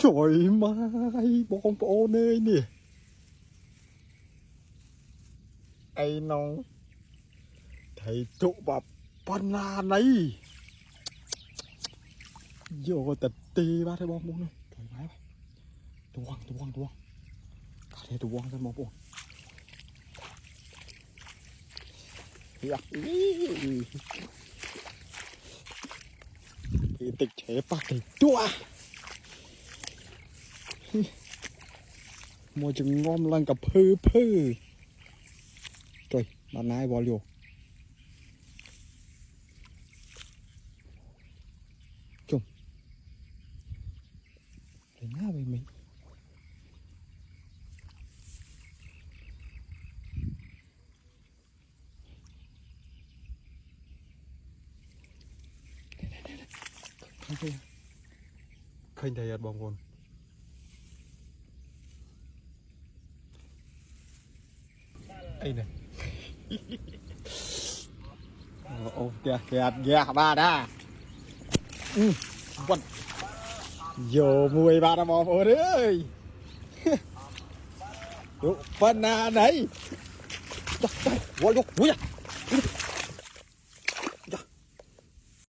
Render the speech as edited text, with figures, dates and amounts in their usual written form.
trời mai bông bông nơi nè ai nong thầy tụ bà pana này vô tịch ti ba thấy bông bông này thoải mái tuông cả thế tuông ra bông bông tịch chế ba cái chua mua chừng ngon lần cặp phư trời bạn nãy bỏ liều chung để nhá về mình khinh thầy bóng con ấy này ô kìa ba đã quần vô mùi ba đã bò vô đấy phần nào đấy